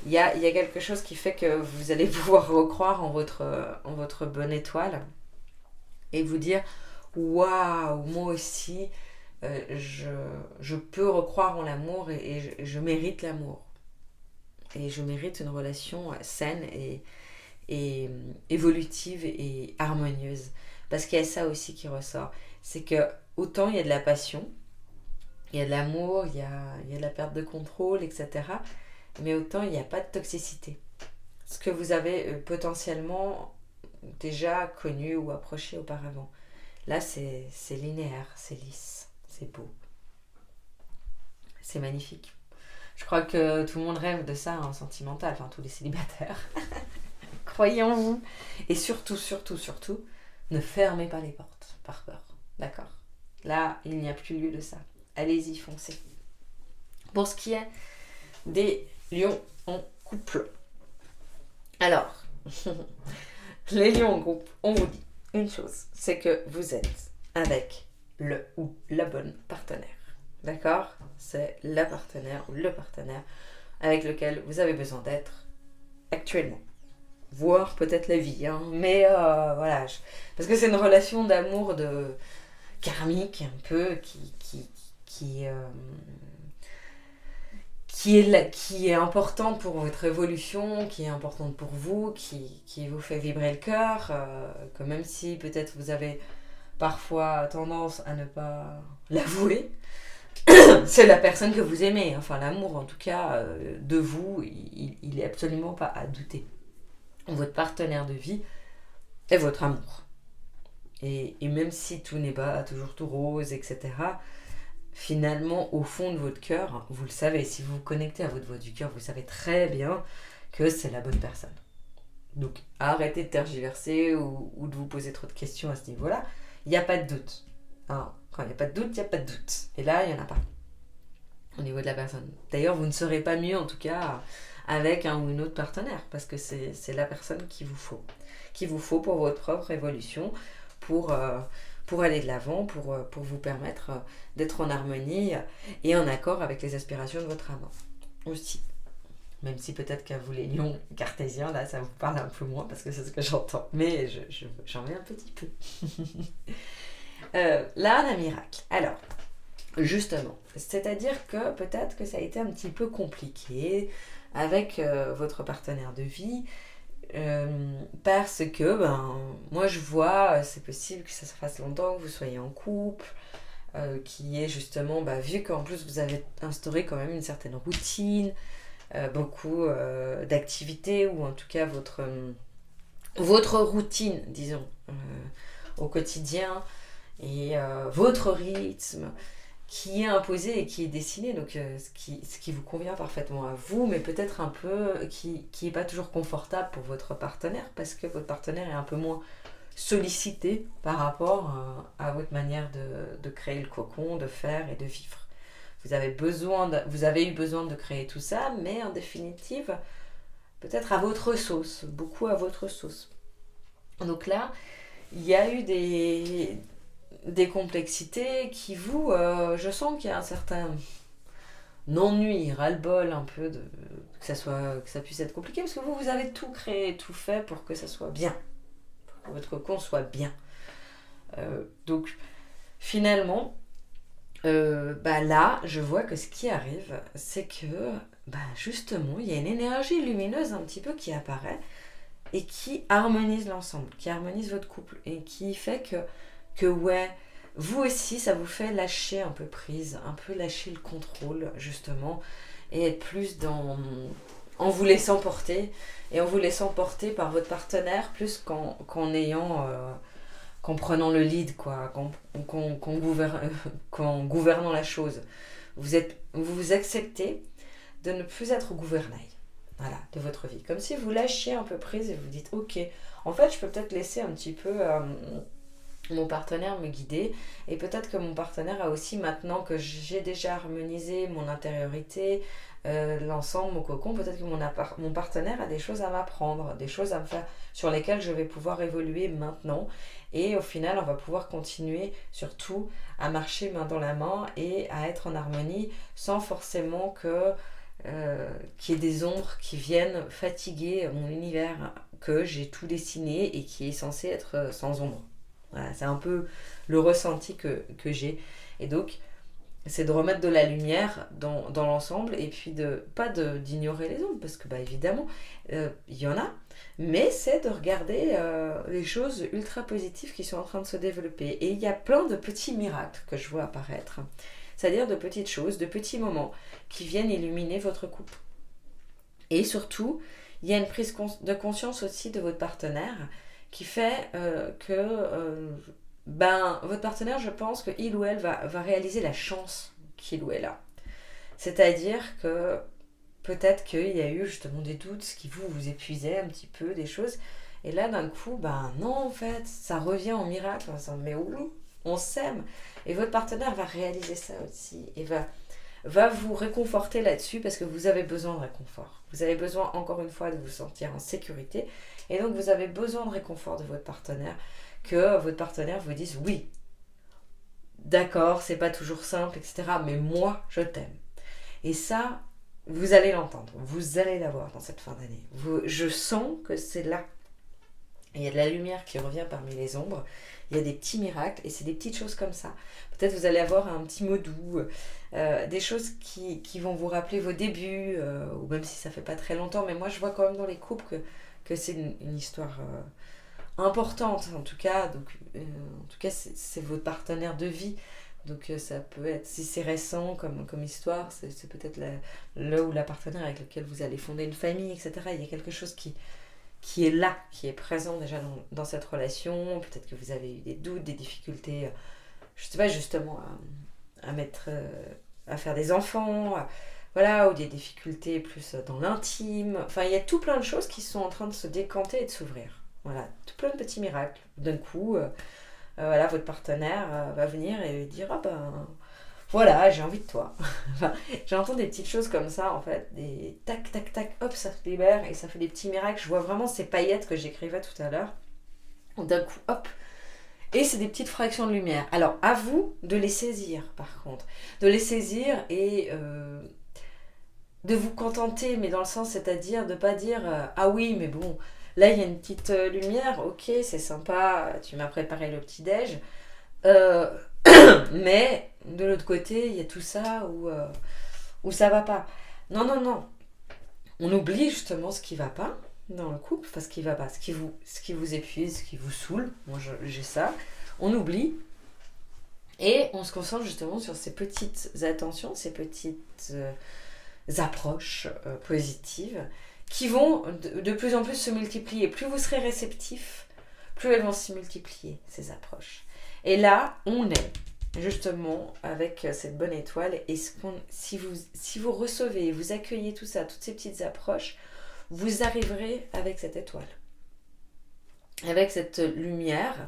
Il y a quelque chose qui fait que vous allez pouvoir recroire en votre bonne étoile et vous dire « Waouh, moi aussi, je peux recroire en l'amour et je mérite l'amour. Et je mérite une relation saine et évolutive et harmonieuse. » Parce qu'il y a ça aussi qui ressort. C'est que autant il y a de la passion, il y a de l'amour, il y a de la perte de contrôle, etc. Mais autant il n'y a pas de toxicité. Ce que vous avez potentiellement déjà connu ou approché auparavant. Là, c'est linéaire, c'est lisse, c'est beau. C'est magnifique. Je crois que tout le monde rêve de ça, en sentimental, enfin tous les célibataires. Croyez en vous. Et surtout, ne fermez pas les portes par peur. D'accord ? Là, il n'y a plus lieu de ça. Allez-y, foncez. Pour ce qui est des lions en couple. Alors, les lions en couple, on vous dit une chose, c'est que vous êtes avec le ou la bonne partenaire. D'accord? C'est la partenaire ou le partenaire avec lequel vous avez besoin d'être actuellement. Voire peut-être la vie, hein. Mais voilà. Parce que c'est une relation d'amour karmique un peu qui est importante pour votre évolution, qui est importante pour vous, qui vous fait vibrer le cœur, que même si peut-être vous avez parfois tendance à ne pas l'avouer, c'est la personne que vous aimez. Enfin, l'amour, en tout cas, de vous, il est absolument pas à douter. Votre partenaire de vie est votre amour. Et même si tout n'est pas toujours tout rose, etc., finalement, au fond de votre cœur, vous le savez, si vous vous connectez à votre voix du cœur, vous savez très bien que c'est la bonne personne. Donc, arrêtez de tergiverser ou de vous poser trop de questions à ce niveau-là. Il n'y a pas de doute. Alors, quand il n'y a pas de doute, il n'y a pas de doute. Et là, il n'y en a pas. Au niveau de la personne. D'ailleurs, vous ne serez pas mieux, en tout cas, avec un ou une autre partenaire, parce que c'est la personne qu'il vous faut. Qu'il vous faut pour votre propre évolution, pour aller de l'avant, pour vous permettre d'être en harmonie et en accord avec les aspirations de votre amant. Aussi. Même si peut-être qu'à vous les lions cartésiens, là, ça vous parle un peu moins, parce que c'est ce que j'entends. Mais j'en mets un petit peu. Là, un miracle. Alors, justement, c'est-à-dire que peut-être que ça a été un petit peu compliqué avec votre partenaire de vie, parce que, moi je vois, c'est possible que ça se fasse longtemps, que vous soyez en couple, qui est justement, vu qu'en plus vous avez instauré quand même une certaine routine, beaucoup d'activités, ou en tout cas votre routine, disons, au quotidien, et votre rythme qui est imposé et qui est dessiné, donc ce qui vous convient parfaitement à vous, mais peut-être un peu qui n'est pas toujours confortable pour votre partenaire, parce que votre partenaire est un peu moins sollicité par rapport à votre manière de créer le cocon, de faire et de vivre. Vous avez eu besoin de créer tout ça, mais en définitive, peut-être à votre sauce, beaucoup à votre sauce. Donc là, il y a eu des complexités qui je sens qu'il y a un certain ennui, ras-le-bol un peu, que ça puisse être compliqué, parce que vous avez tout créé, tout fait pour que ça soit bien, pour que votre cocon soit bien. Donc finalement, là, je vois que ce qui arrive, c'est que justement, il y a une énergie lumineuse un petit peu qui apparaît et qui harmonise l'ensemble, qui harmonise votre couple, et qui fait que ouais, vous aussi, ça vous fait lâcher un peu prise, un peu lâcher le contrôle, justement, et être plus en vous laissant porter, et en vous laissant porter par votre partenaire, plus qu'en prenant le lead, quoi, qu'en gouvernant la chose. Vous acceptez de ne plus être au gouvernail, voilà, de votre vie. Comme si vous lâchiez un peu prise et vous dites, ok, en fait, je peux peut-être laisser un petit peu mon partenaire me guider, et peut-être que mon partenaire a aussi, maintenant que j'ai déjà harmonisé mon intériorité, l'ensemble, mon cocon, peut-être que mon partenaire a des choses à m'apprendre, des choses à me faire, sur lesquelles je vais pouvoir évoluer maintenant, et au final on va pouvoir continuer surtout à marcher main dans la main et à être en harmonie, sans forcément qu'il y ait des ombres qui viennent fatiguer mon univers, que j'ai tout dessiné et qui est censé être sans ombre. Voilà, c'est un peu le ressenti que j'ai. Et donc, c'est de remettre de la lumière dans l'ensemble, et puis pas d'ignorer les ombres, parce que évidemment, il y en a, mais c'est de regarder les choses ultra positives qui sont en train de se développer. Et il y a plein de petits miracles que je vois apparaître, c'est-à-dire de petites choses, de petits moments qui viennent illuminer votre couple. Et surtout, il y a une prise de conscience aussi de votre partenaire, qui fait que votre partenaire, je pense qu'il ou elle va réaliser la chance qu'il ou elle a. C'est-à-dire que peut-être qu'il y a eu justement des doutes qui vous épuisaient un petit peu, des choses, et là d'un coup, non, en fait, ça revient en miracle, mais oui, on s'aime. Et votre partenaire va réaliser ça aussi et va vous réconforter là-dessus parce que vous avez besoin de réconfort. Vous avez besoin, encore une fois, de vous sentir en sécurité. Et donc, vous avez besoin de réconfort de votre partenaire, que votre partenaire vous dise oui, d'accord, c'est pas toujours simple, etc. Mais moi, je t'aime. Et ça, vous allez l'entendre, vous allez l'avoir dans cette fin d'année. Je sens que c'est là. Il y a de la lumière qui revient parmi les ombres. Il y a des petits miracles et c'est des petites choses comme ça. Peut-être vous allez avoir un petit mot doux, des choses qui vont vous rappeler vos débuts, ou même si ça fait pas très longtemps. Mais moi, je vois quand même dans les couples que c'est une histoire importante, en tout cas. Donc, en tout cas, c'est votre partenaire de vie. Donc ça peut être, si c'est récent comme histoire, c'est peut-être là où la partenaire avec lequel vous allez fonder une famille, etc. Il y a quelque chose qui est là, qui est présent déjà dans cette relation. Peut-être que vous avez eu des doutes, des difficultés, je sais pas, justement à faire des enfants, voilà, ou des difficultés plus dans l'intime. Enfin, il y a tout plein de choses qui sont en train de se décanter et de s'ouvrir. Voilà, tout plein de petits miracles. D'un coup, voilà, votre partenaire va venir et dire ah ben voilà, j'ai envie de toi. Enfin, j'entends des petites choses comme ça en fait, des tac tac tac, hop, ça se libère et ça fait des petits miracles. Je vois vraiment ces paillettes que j'écrivais tout à l'heure. D'un coup, hop. Et c'est des petites fractions de lumière. Alors, à vous de les saisir, par contre. De les saisir et de vous contenter, mais dans le sens, c'est-à-dire de ne pas dire ah oui, mais bon, là, il y a une petite lumière, ok, c'est sympa, tu m'as préparé le petit-déj. Mais de l'autre côté, il y a tout ça où ça va pas. Non, non, non. On oublie justement ce qui va pas dans le couple, enfin ce qui va pas, ce qui vous épuise, ce qui vous saoule. Moi, j'ai ça. On oublie et on se concentre justement sur ces petites attentions, ces petites approches positives qui vont de plus en plus se multiplier. Plus vous serez réceptif, plus elles vont se multiplier, ces approches. Et là, on est justement avec cette bonne étoile. Et si vous recevez, vous accueillez tout ça, toutes ces petites approches, vous arriverez avec cette étoile, avec cette lumière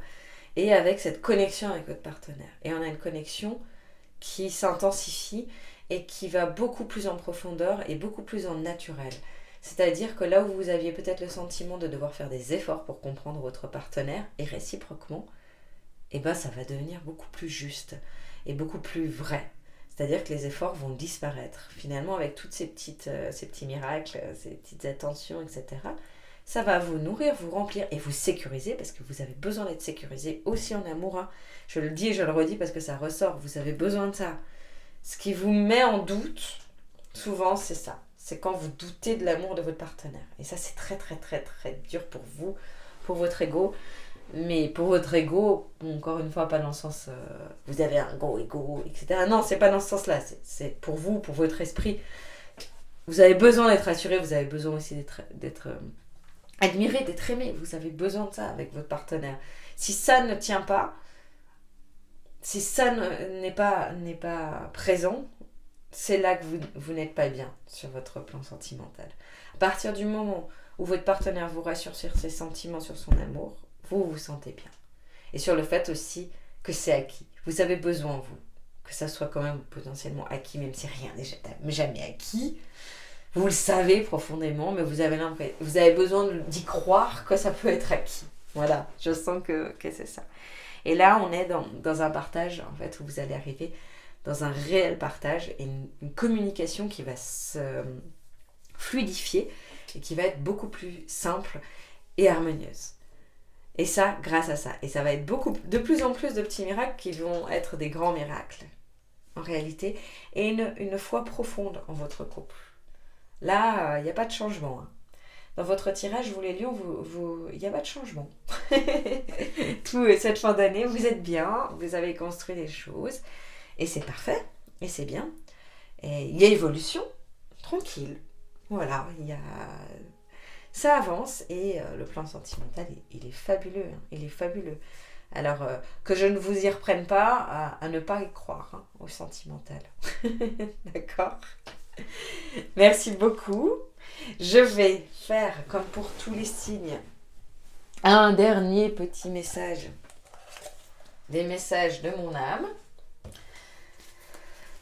et avec cette connexion avec votre partenaire. Et on a une connexion qui s'intensifie et qui va beaucoup plus en profondeur et beaucoup plus en naturel. C'est-à-dire que là où vous aviez peut-être le sentiment de devoir faire des efforts pour comprendre votre partenaire, et réciproquement, et ben ça va devenir beaucoup plus juste et beaucoup plus vrai. C'est-à-dire que les efforts vont disparaître. Finalement, avec toutes ces petits miracles, ces petites attentions, etc., ça va vous nourrir, vous remplir et vous sécuriser, parce que vous avez besoin d'être sécurisé aussi en amour. Hein. Je le dis et je le redis parce que ça ressort, vous avez besoin de ça. Ce qui vous met en doute, souvent, c'est ça. C'est quand vous doutez de l'amour de votre partenaire. Et ça, c'est très, très, très, très dur pour vous, pour votre ego. Mais pour votre ego, bon, encore une fois, pas dans le sens vous avez un gros ego, etc. Non, c'est pas dans ce sens-là. C'est pour vous, pour votre esprit. Vous avez besoin d'être assuré, vous avez besoin aussi d'être admiré, d'être aimé. Vous avez besoin de ça avec votre partenaire. Si ça ne tient pas, si ça n'est pas présent, c'est là que vous n'êtes pas bien sur votre plan sentimental. À partir du moment où votre partenaire vous rassure sur ses sentiments, sur son amour, vous vous sentez bien. Et sur le fait aussi que c'est acquis. Vous avez besoin, vous, que ça soit quand même potentiellement acquis, même si rien n'est jamais acquis. Vous le savez profondément, mais vous avez besoin d'y croire que ça peut être acquis. Voilà, je sens que c'est ça. Et là, on est dans un partage, en fait, où vous allez arriver dans un réel partage et une communication qui va se fluidifier et qui va être beaucoup plus simple et harmonieuse. Et ça, grâce à ça. Et ça va être de plus en plus de petits miracles qui vont être des grands miracles, en réalité. Et une foi profonde en votre couple. Là, il n'y a pas de changement. Hein. Dans votre tirage, vous les lions, il n'y a pas de changement. Cette fin d'année, vous êtes bien, vous avez construit des choses. Et c'est parfait, et c'est bien. Et il y a évolution, tranquille. Voilà, ça avance et le plan sentimental, il est fabuleux. Hein, il est fabuleux. Alors, que je ne vous y reprenne pas à ne pas y croire hein, au sentimental. D'accord ? Merci beaucoup. Je vais faire, comme pour tous les signes, un dernier petit message des messages de mon âme.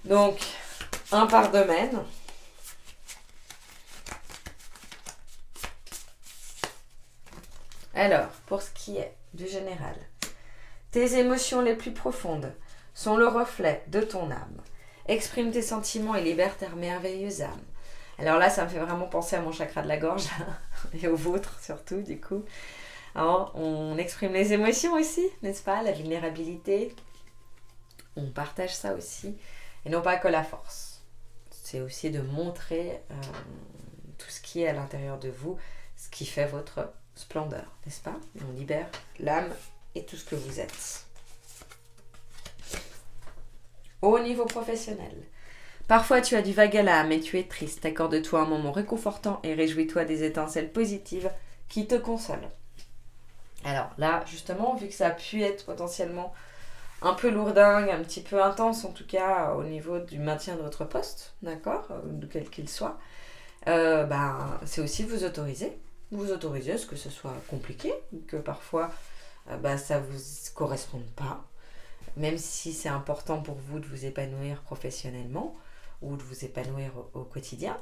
Donc, un par domaine. Alors, pour ce qui est du général, tes émotions les plus profondes sont le reflet de ton âme. Exprime tes sentiments et libère ta merveilleuse âme. Alors là, ça me fait vraiment penser à mon chakra de la gorge et au vôtre surtout, du coup. Alors, on exprime les émotions aussi, n'est-ce pas? La vulnérabilité. On partage ça aussi. Et non pas que la force. C'est aussi de montrer tout ce qui est à l'intérieur de vous, ce qui fait votre splendeur, n'est-ce pas? Et on libère l'âme et tout ce que vous êtes. Au niveau professionnel, parfois tu as du vague à l'âme et tu es triste. Accorde-toi un moment réconfortant et réjouis-toi des étincelles positives qui te consolent. Alors là, justement, vu que ça a pu être potentiellement un peu lourdingue, un petit peu intense en tout cas au niveau du maintien de votre poste, d'accord, de quel qu'il soit, c'est aussi de vous autoriser. Vous autorisez à ce que ce soit compliqué, que parfois ça ne vous corresponde pas, même si c'est important pour vous de vous épanouir professionnellement ou de vous épanouir au quotidien,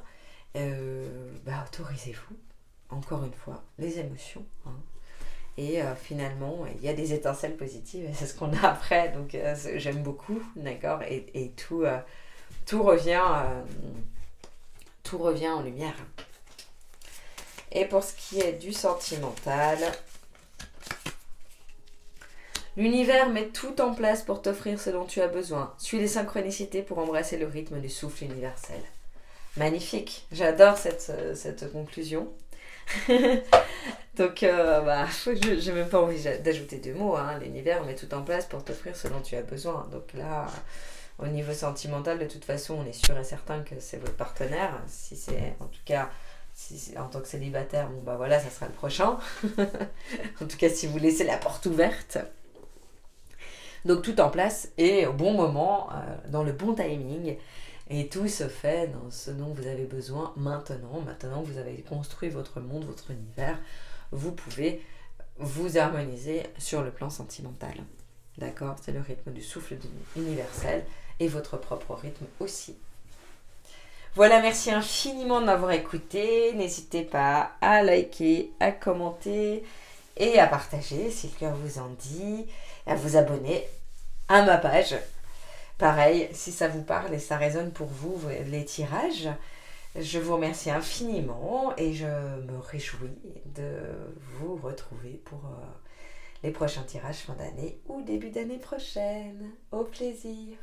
autorisez-vous, encore une fois, les émotions, hein. Et finalement, il y a des étincelles positives et c'est ce qu'on a après. Donc, j'aime beaucoup, d'accord, et tout revient en lumière. Et pour ce qui est du sentimental, l'univers met tout en place pour t'offrir ce dont tu as besoin. Suis les synchronicités pour embrasser le rythme du souffle universel. Magnifique, j'adore cette conclusion. Donc, j'ai même pas envie d'ajouter deux mots, hein. L'univers met tout en place pour t'offrir ce dont tu as besoin. Donc là, au niveau sentimental, de toute façon, on est sûr et certain que c'est votre partenaire. Si c'est, en tout cas, si c'est, en tant que célibataire, ça sera le prochain. En tout cas, si vous laissez la porte ouverte. Donc, tout en place et au bon moment, dans le bon timing. Et tout se fait dans ce dont vous avez besoin maintenant. Maintenant que vous avez construit votre monde, votre univers, vous pouvez vous harmoniser sur le plan sentimental. D'accord? C'est le rythme du souffle universel et votre propre rythme aussi. Voilà, merci infiniment de m'avoir écouté. N'hésitez pas à liker, à commenter et à partager si le cœur vous en dit, à vous abonner à ma page. Pareil, si ça vous parle et ça résonne pour vous, les tirages, je vous remercie infiniment et je me réjouis de vous retrouver pour les prochains tirages fin d'année ou début d'année prochaine. Au plaisir!